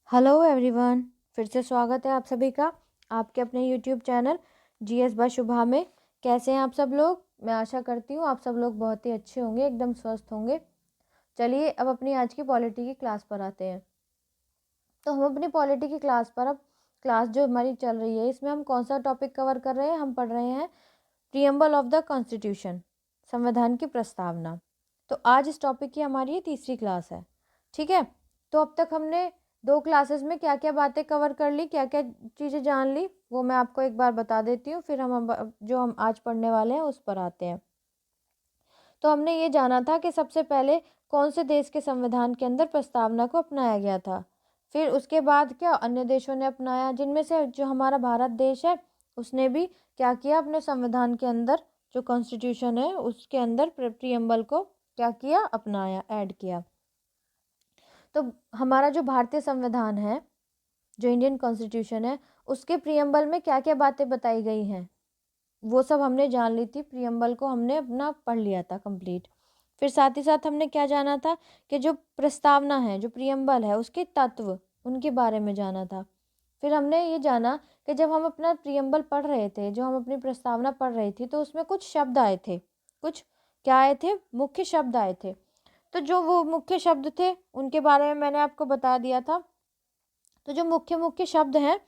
Hello everyone, फिर से स्वागत है आप सभी का आपके अपने यूट्यूब चैनल जीएस बाय शुभा में। कैसे हैं आप सब लोग? मैं आशा करती हूँ आप सब लोग बहुत ही अच्छे होंगे, एकदम स्वस्थ होंगे। चलिए अब अपनी आज की पॉलिटी की क्लास पर आते हैं। तो हम अपनी पॉलिटी की क्लास पर अब क्लास जो हमारी चल रही है इसमें हम कौन सा टॉपिक कवर कर रहे हैं? हम पढ़ रहे हैं प्रीएम्बल ऑफ द कॉन्स्टिट्यूशन, संविधान की प्रस्तावना। तो आज इस टॉपिक की हमारी ये तीसरी क्लास है। ठीक है, तो अब तक हमने 2 क्लासेस में क्या क्या बातें कवर कर ली, क्या क्या चीज़ें जान ली, वो मैं आपको एक बार बता देती हूँ। फिर जो हम आज पढ़ने वाले हैं उस पर आते हैं। तो हमने ये जाना था कि सबसे पहले कौन से देश के संविधान के अंदर प्रस्तावना को अपनाया गया था। फिर उसके बाद क्या अन्य देशों ने अपनाया, जिनमें से जो हमारा भारत देश है उसने भी क्या किया, अपने संविधान के अंदर जो कॉन्स्टिट्यूशन है उसके अंदर प्रीएम्बल को क्या किया, अपनाया, ऐड किया। तो हमारा जो भारतीय संविधान है, जो इंडियन कॉन्स्टिट्यूशन है, उसके प्रीएम्बल में क्या क्या बातें बताई गई हैं वो सब हमने जान ली थी। प्रीएम्बल को हमने अपना पढ़ लिया था कंप्लीट। फिर साथ ही साथ हमने क्या जाना था कि जो प्रस्तावना है, जो प्रीएम्बल है, उसके तत्व, उनके बारे में जाना था। फिर हमने ये जाना कि जब हम अपना प्रीएम्बल पढ़ रहे थे, जो हम अपनी प्रस्तावना पढ़ रही थी, तो उसमें कुछ शब्द आए थे, कुछ क्या आए थे, मुख्य शब्द आए थे। तो जो वो मुख्य शब्द थे उनके बारे में मैंने आपको बता दिया था। तो जो मुख्य मुख्य शब्द हैं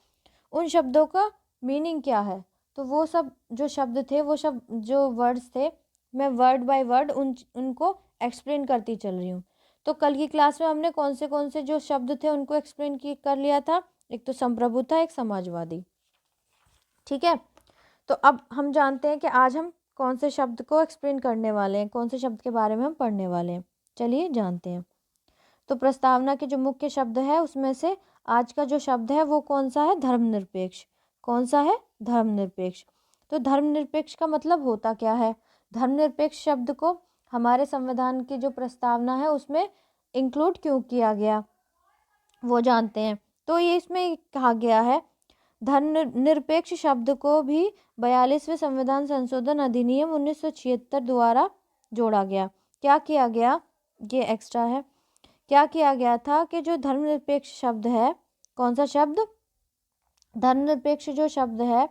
उन शब्दों का मीनिंग क्या है, तो वो सब जो शब्द थे, वो शब्द जो वर्ड्स थे, मैं वर्ड बाय वर्ड उनको एक्सप्लेन करती चल रही हूँ। तो कल की क्लास में हमने कौन से जो शब्द थे उनको एक्सप्लेन कर लिया था। एक तो संप्रभुता, एक समाजवादी। ठीक है, तो अब हम जानते हैं कि आज हम कौन से शब्द को एक्सप्लेन करने वाले हैं, कौन से शब्द के बारे में हम पढ़ने वाले हैं। चलिए जानते हैं। तो प्रस्तावना के जो मुख्य शब्द है उसमें से आज का जो शब्द है वो कौन सा है? धर्मनिरपेक्ष। कौन सा है? धर्मनिरपेक्ष। तो धर्मनिरपेक्ष का मतलब होता क्या है? धर्मनिरपेक्ष शब्द को हमारे संविधान की जो प्रस्तावना है उसमें इंक्लूड क्यों किया गया वो जानते हैं। तो ये इसमें कहा गया है, धर्मनिरपेक्ष शब्द को भी 42वें संविधान संशोधन अधिनियम 1976 द्वारा जोड़ा गया। क्या किया गया? ये एक्स्ट्रा है। क्या किया गया था कि जो धर्मनिरपेक्ष शब्द है, कौन सा शब्द? धर्मनिरपेक्ष जो शब्द है,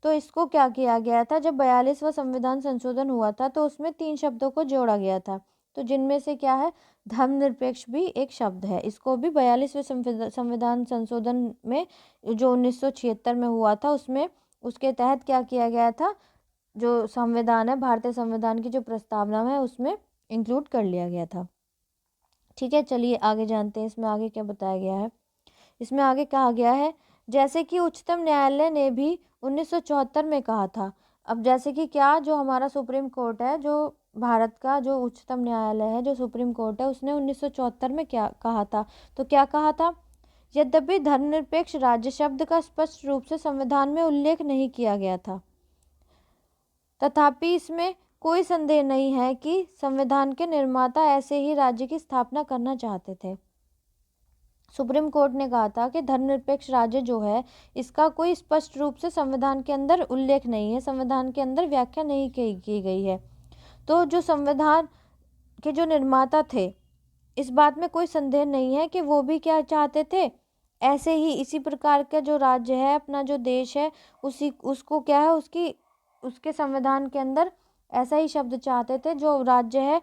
तो इसको क्या किया गया था, जब 42वां संविधान संशोधन हुआ था तो उसमें 3 शब्दों को जोड़ा गया था। तो जिनमें से क्या है, धर्मनिरपेक्ष भी एक शब्द है। इसको भी 42वें संविधान संशोधन में जो 1976 में हुआ था उसमें, उसके तहत क्या किया गया था, जो संविधान है, भारतीय संविधान की जो प्रस्तावना है उसमें इंक्लूड कर लिया गया था। ठीक है, चलिए आगे जानते हैं इसमें आगे क्या बताया गया है। इसमें आगे कहा गया है, जैसे कि उच्चतम न्यायालय ने भी 1974 में कहा था। अब जैसे कि क्या, जो हमारा सुप्रीम कोर्ट है, जो भारत का जो उच्चतम न्यायालय है, जो सुप्रीम कोर्ट है, उसने 1974 में क्या कहा था? तो क्या कहा था? यद्यपि धर्मनिरपेक्ष राज्य शब्द का स्पष्ट रूप से संविधान में उल्लेख नहीं किया गया था, तथापि इसमें कोई संदेह नहीं है कि संविधान के निर्माता ऐसे ही राज्य की स्थापना करना चाहते थे। सुप्रीम कोर्ट ने कहा था कि धर्मनिरपेक्ष राज्य जो है इसका कोई स्पष्ट रूप से संविधान के अंदर उल्लेख नहीं है, संविधान के अंदर व्याख्या नहीं की गई है। तो जो संविधान के जो निर्माता थे, इस बात में कोई संदेह नहीं है कि वो भी क्या चाहते थे, ऐसे ही इसी प्रकार का जो राज्य है, अपना जो देश है, उसी उसको क्या है, उसके संविधान के अंदर ऐसा ही शब्द चाहते थे। जो राज्य है,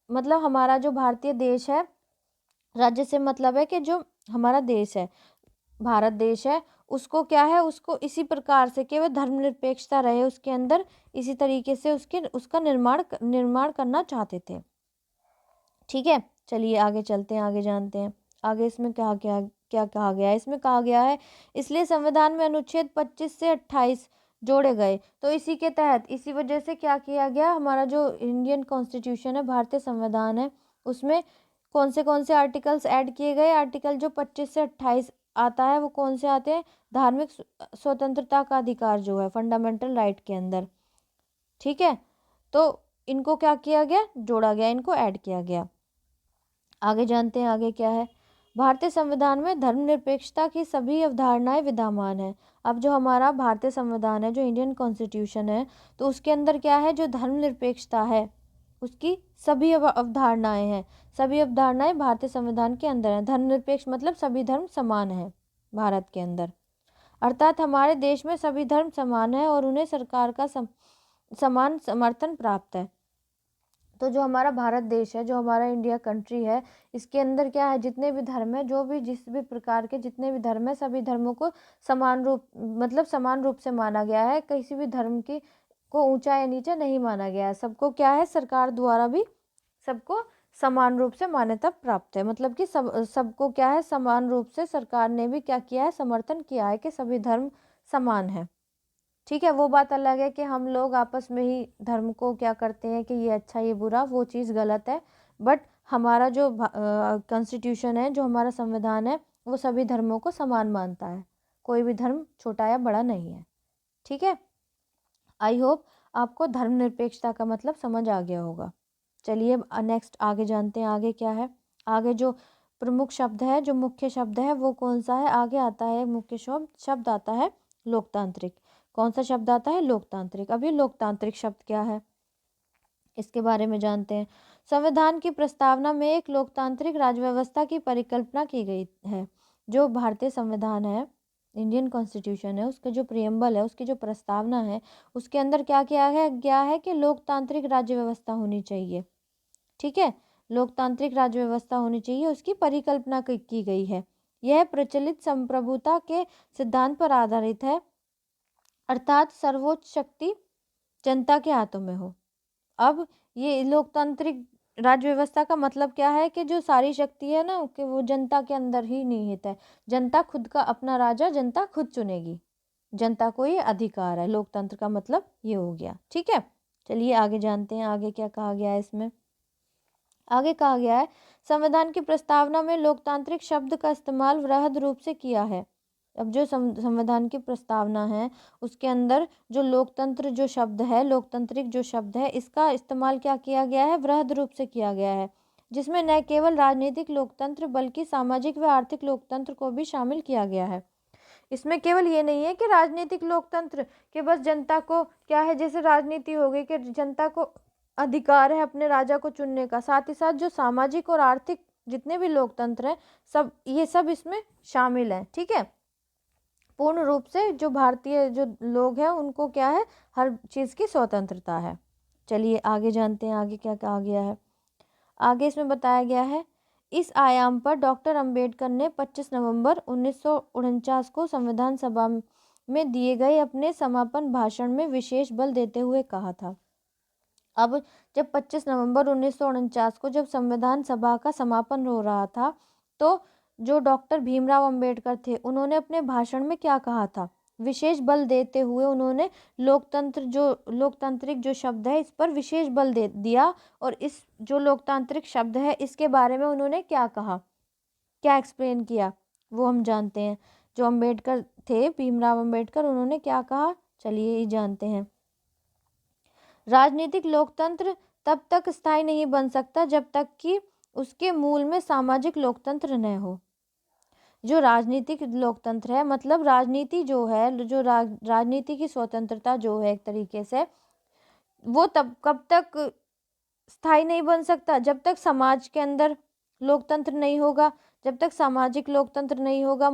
मतलब हमारा जो भारतीय देश है, राज्य से मतलब है कि जो हमारा देश है, भारत देश है, उसको क्या है, उसको इसी प्रकार से केवल धर्मनिरपेक्षता रहे उसके अंदर, इसी तरीके से उसका निर्माण करना चाहते थे। ठीक है, चलिए आगे चलते हैं, आगे जानते हैं। आगे इसमें क्या क्या क्या कहा गया है? इसमें कहा गया है, इसलिए संविधान में अनुच्छेद 25 से 28 जोड़े गए। तो इसी के तहत, इसी वजह से क्या किया गया, हमारा जो इंडियन कॉन्स्टिट्यूशन है, भारतीय संविधान है, उसमें कौन से आर्टिकल्स ऐड किए गए? आर्टिकल जो 25 से 28 आता है वो कौन से आते हैं? धार्मिक स्वतंत्रता का अधिकार जो है, फंडामेंटल राइट के अंदर। ठीक है, तो इनको क्या किया गया, जोड़ा गया, इनको ऐड किया गया। आगे जानते हैं आगे क्या है। भारतीय संविधान में धर्मनिरपेक्षता की सभी अवधारणाएं विद्यमान है। अब जो हमारा भारतीय संविधान है, जो इंडियन कॉन्स्टिट्यूशन है, तो उसके अंदर क्या है, जो धर्मनिरपेक्षता है, उसकी सभी अवधारणाएं हैं। सभी अवधारणाएं भारतीय संविधान के अंदर हैं। धर्मनिरपेक्ष मतलब सभी धर्म समान हैं भारत के अंदर, अर्थात हमारे देश में सभी धर्म समान है और उन्हें सरकार का समान समर्थन प्राप्त है। तो जो हमारा भारत देश है, जो हमारा इंडिया कंट्री है, इसके अंदर क्या है, जितने भी धर्म है, जो भी जिस भी प्रकार के जितने भी धर्म है, सभी धर्मों को समान रूप से माना गया है। किसी भी धर्म की को ऊंचा या नीचा नहीं माना गया है। सबको क्या है, सरकार द्वारा भी सबको समान रूप से मान्यता प्राप्त है। मतलब कि सबको क्या है, समान रूप से सरकार ने भी क्या किया है, समर्थन किया है कि सभी धर्म समान है। ठीक है, वो बात अलग है कि हम लोग आपस में ही धर्म को क्या करते हैं कि ये अच्छा ये बुरा, वो चीज़ गलत है। बट हमारा जो कॉन्स्टिट्यूशन है, जो हमारा संविधान है, वो सभी धर्मों को समान मानता है। कोई भी धर्म छोटा या बड़ा नहीं है। ठीक है, आई होप आपको धर्मनिरपेक्षता का मतलब समझ आ गया होगा। चलिए नेक्स्ट आगे जानते हैं, आगे क्या है। आगे जो प्रमुख शब्द है, जो मुख्य शब्द है, वो कौन सा है। आगे आता है मुख्य शब्द आता है लोकतांत्रिक। कौन सा शब्द आता है, लोकतांत्रिक। अब ये लोकतांत्रिक शब्द क्या है, इसके बारे में जानते हैं। संविधान की प्रस्तावना में एक लोकतांत्रिक राज्य व्यवस्था की परिकल्पना की गई है। जो भारतीय संविधान है, इंडियन कॉन्स्टिट्यूशन है, उसके जो प्रियम्बल है, उसकी जो प्रस्तावना है, उसके अंदर क्या किया गया है कि लोकतांत्रिक राज्य व्यवस्था होनी चाहिए। ठीक है, लोकतांत्रिक राज्य व्यवस्था होनी चाहिए, उसकी परिकल्पना की गई है। यह प्रचलित संप्रभुता के सिद्धांत पर आधारित है, अर्थात सर्वोच्च शक्ति जनता के हाथों में हो। अब ये लोकतांत्रिक राज्य व्यवस्था का मतलब क्या है कि जो सारी शक्ति है ना, कि वो जनता के अंदर ही निहित है। जनता खुद का अपना राजा जनता खुद चुनेगी, जनता को ये अधिकार है। लोकतंत्र का मतलब ये हो गया। ठीक है, चलिए आगे जानते हैं, आगे क्या कहा गया है इसमें। आगे कहा गया है, संविधान की प्रस्तावना में लोकतांत्रिक शब्द का इस्तेमाल वृहद रूप से किया है। अब जो संविधान की प्रस्तावना है, उसके अंदर जो लोकतंत्र जो शब्द है, लोकतांत्रिक जो शब्द है, इसका इस्तेमाल क्या किया गया है, वृहद रूप से किया गया है, जिसमें न केवल राजनीतिक लोकतंत्र बल्कि सामाजिक व आर्थिक लोकतंत्र को भी शामिल किया गया है। इसमें केवल ये नहीं है कि राजनीतिक लोकतंत्र के बस जनता को क्या है, जैसे राजनीति हो गई कि जनता को अधिकार है अपने राजा को चुनने का, साथ ही साथ जो सामाजिक और आर्थिक जितने भी लोकतंत्र हैं, सब ये सब इसमें शामिल हैं। ठीक है, पूर्ण रूप से जो भारतीय जो लोग हैं, उनको क्या है, हर चीज़ की स्वतंत्रता है। चलिए आगे जानते हैं, आगे क्या कहा गया है। आगे इसमें बताया गया है, इस आयाम पर डॉक्टर अंबेडकर ने 25 नवंबर 1949 को संविधान सभा में दिए गए अपने समापन भाषण में विशेष बल देते हुए कहा था। अब जब 25 नवंबर 1949 को जब संविधान सभा का समापन हो रहा था, तो जो डॉक्टर भीमराव अंबेडकर थे, उन्होंने अपने भाषण में क्या कहा था, विशेष बल देते हुए उन्होंने लोकतांत्रिक जो शब्द है, इस पर विशेष बल दे दिया। और इस जो लोकतांत्रिक शब्द है, इसके बारे में उन्होंने क्या कहा, क्या एक्सप्लेन किया, वो हम जानते हैं। जो अंबेडकर थे, भीमराव अंबेडकर, उन्होंने क्या कहा, चलिए ये जानते हैं। राजनीतिक लोकतंत्र तब तक स्थायी नहीं बन सकता जब तक कि उसके मूल में सामाजिक लोकतंत्र न हो। जो राजनीतिक लोकतंत्र है, मतलब राजनीति जो है, जो राजनीति की स्वतंत्रता जो है, एक तरीके से वो तब कब तक स्थायी नहीं बन सकता, जब तक समाज के अंदर लोकतंत्र नहीं होगा, जब तक सामाजिक लोकतंत्र नहीं होगा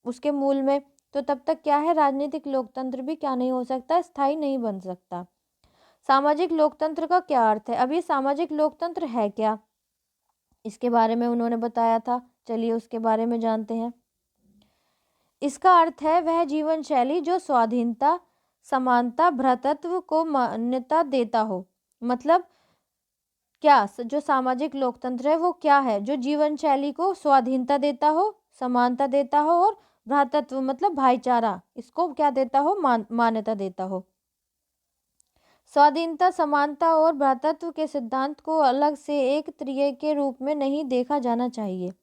उसके मूल में, तो तब तक क्या है, राजनीतिक लोकतंत्र भी क्या नहीं हो सकता, स्थायी नहीं बन सकता। सामाजिक लोकतंत्र का क्या अर्थ है। अब ये सामाजिक लोकतंत्र है क्या, इसके बारे में उन्होंने बताया था। चलिए उसके बारे में जानते हैं। इसका अर्थ है वह जीवन शैली जो स्वाधीनता, समानता, भ्रातृत्व को मान्यता देता हो। मतलब क्या, जो सामाजिक लोकतंत्र है वो क्या है, जो जीवन शैली को स्वाधीनता देता हो, समानता देता हो, और भ्रातृत्व मतलब भाईचारा, इसको क्या देता हो, मान्यता देता हो। स्वाधीनता, समानता और भ्रातृत्व के सिद्धांत को अलग से एक त्रिय के रूप में नहीं देखा जाना चाहिए।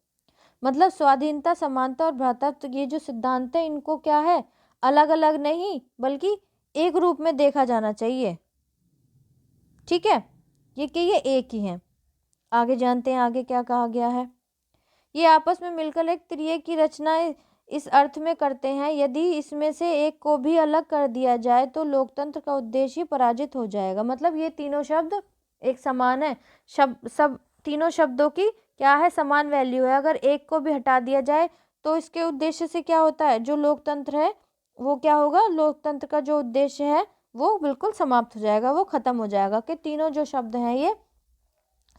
मतलब स्वाधीनता, समानता और भ्रातृत्व, ये जो सिद्धांत है, इनको क्या है, अलग अलग नहीं बल्कि एक रूप में देखा जाना चाहिए। ठीक है, ये एक ही हैं। आगे जानते हैं, आगे क्या कहा गया है। ये आपस में मिलकर एक त्रिय की रचना इस अर्थ में करते हैं, यदि इसमें से एक को भी अलग कर दिया जाए तो लोकतंत्र का उद्देश्य पराजित हो जाएगा। मतलब ये तीनों शब्द एक समान है, शब्द सब तीनों शब्दों की क्या है, समान वैल्यू है। अगर एक को भी हटा दिया जाए तो इसके उद्देश्य से क्या होता है, जो लोकतंत्र है वो क्या होगा, लोकतंत्र का जो उद्देश्य है वो बिल्कुल समाप्त हो जाएगा, वो खत्म हो जाएगा कि तीनों जो शब्द हैं ये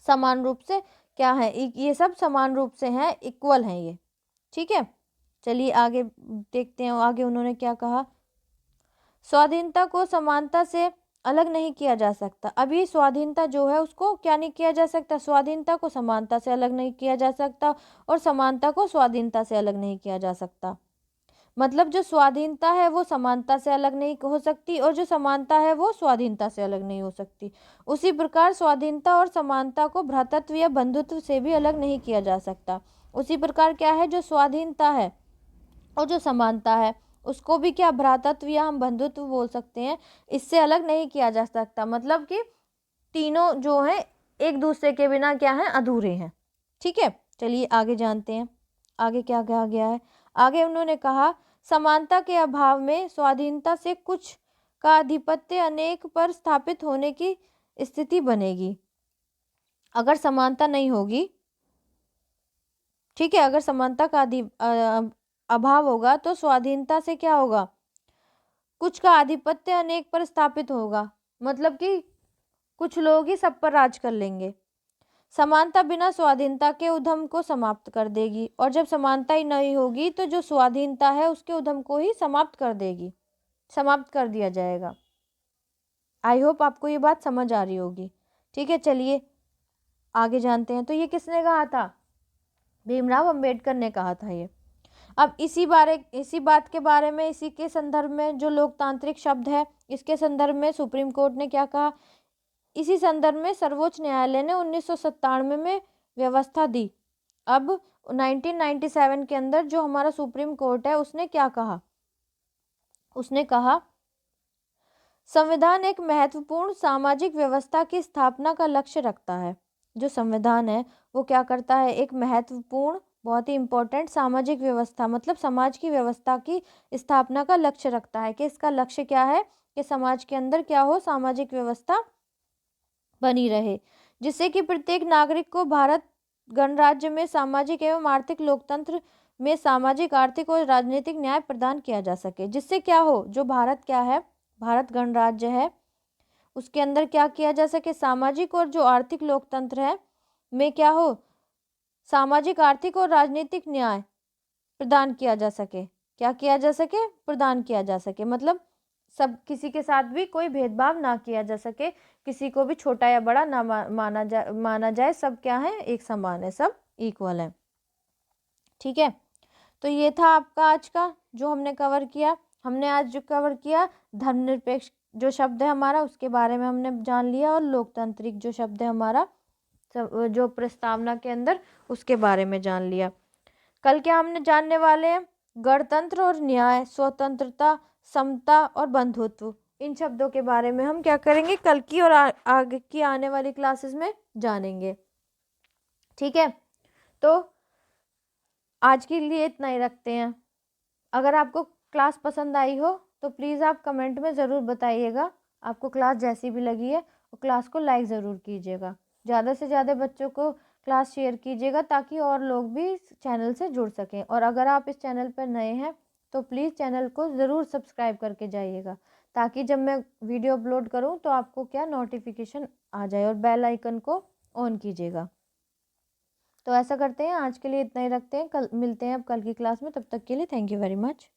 समान रूप से क्या है, ये सब समान रूप से हैं, इक्वल हैं ये। ठीक है, चलिए आगे देखते हैं, आगे उन्होंने क्या कहा। स्वाधीनता को समानता से अलग नहीं किया जा सकता। अभी स्वाधीनता जो है उसको क्या नहीं किया जा सकता, स्वाधीनता को समानता से अलग नहीं किया जा सकता और समानता को स्वाधीनता से अलग नहीं किया जा सकता। मतलब जो स्वाधीनता है वो समानता से अलग नहीं हो सकती और जो समानता है वो स्वाधीनता से अलग नहीं हो सकती। उसी प्रकार स्वाधीनता और समानता को भ्रातृत्व या बंधुत्व से भी अलग नहीं किया जा सकता। उसी प्रकार क्या है, जो स्वाधीनता है और जो समानता है उसको भी क्या भ्रातृत्व या हम बंधुत्व बोल सकते हैं, इससे अलग नहीं किया जा सकता। मतलब कि तीनों जो हैं एक दूसरे के बिना क्या हैं, अधूरे हैं। ठीक है, चलिए आगे जानते हैं आगे क्या कहा गया है। आगे उन्होंने कहा, समानता के अभाव में स्वाधीनता से कुछ का आधिपत्य अनेक पर स्थापित होने की स्थिति बनेगी। अगर समानता नहीं होगी, ठीक है, अगर समानता का अभाव होगा तो स्वाधीनता से क्या होगा, कुछ का आधिपत्य अनेक पर स्थापित होगा। मतलब कि कुछ लोग ही सब पर राज कर लेंगे। समानता बिना स्वाधीनता के उद्यम को समाप्त कर देगी और जब समानता ही नहीं होगी तो जो स्वाधीनता है उसके उद्यम को ही समाप्त कर देगी, समाप्त कर दिया जाएगा। आई होप आपको ये बात समझ आ रही होगी। ठीक है, चलिए आगे जानते हैं। तो ये किसने कहा था, भीमराव अंबेडकर ने कहा था ये। अब इसी बात के बारे में, इसी के संदर्भ में जो लोकतांत्रिक शब्द है इसके संदर्भ में सुप्रीम कोर्ट ने क्या कहा, इसी संदर्भ में सर्वोच्च न्यायालय ने 1997 में व्यवस्था दी। अब 1997 के अंदर जो हमारा सुप्रीम कोर्ट है उसने क्या कहा, उसने कहा संविधान एक महत्वपूर्ण सामाजिक व्यवस्था की स्थापना का लक्ष्य रखता है। जो संविधान है वो क्या करता है, एक महत्वपूर्ण बहुत ही इंपॉर्टेंट सामाजिक व्यवस्था मतलब समाज की व्यवस्था की स्थापना का लक्ष्य रखता है। कि इसका लक्ष्य क्या है कि समाज के अंदर क्या हो, सामाजिक व्यवस्था बनी रहे जिससे कि प्रत्येक नागरिक को भारत गणराज्य में सामाजिक एवं आर्थिक लोकतंत्र में सामाजिक, आर्थिक और राजनीतिक न्याय प्रदान किया जा सके। जिससे क्या हो, जो भारत क्या है, भारत गणराज्य है उसके अंदर क्या किया जा सके, सामाजिक और जो आर्थिक लोकतंत्र है में क्या हो, सामाजिक, आर्थिक और राजनीतिक न्याय प्रदान किया जा सके। क्या किया जा सके, प्रदान किया जा सके। मतलब सब, किसी के साथ भी कोई भेदभाव ना किया जा सके, किसी को भी छोटा या बड़ा ना माना जाए, सब क्या है, एक समान है, सब इक्वल है। ठीक है, तो ये था आपका आज का जो हमने कवर किया। हमने आज जो कवर किया, धर्मनिरपेक्ष जो शब्द है हमारा उसके बारे में हमने जान लिया और लोकतांत्रिक जो शब्द है हमारा जो प्रस्तावना के अंदर उसके बारे में जान लिया। कल क्या हमने जानने वाले हैं, गणतंत्र और न्याय, स्वतंत्रता, समता और बंधुत्व। इन शब्दों के बारे में हम क्या करेंगे, कल की और आगे की आने वाली क्लासेस में जानेंगे। ठीक है, तो आज के लिए इतना ही रखते हैं। अगर आपको क्लास पसंद आई हो तो प्लीज़ आप कमेंट में ज़रूर बताइएगा आपको क्लास जैसी भी लगी है, और क्लास को लाइक ज़रूर कीजिएगा। ज़्यादा से ज़्यादा बच्चों को क्लास शेयर कीजिएगा ताकि और लोग भी इस चैनल से जुड़ सकें। और अगर आप इस चैनल पर नए हैं तो प्लीज़ चैनल को ज़रूर सब्सक्राइब करके जाइएगा ताकि जब मैं वीडियो अपलोड करूं तो आपको क्या नोटिफिकेशन आ जाए, और बेल आइकन को ऑन कीजिएगा। तो ऐसा करते हैं, आज के लिए इतना ही रखते हैं, कल मिलते हैं अब कल की क्लास में। तब तक के लिए थैंक यू वेरी मच।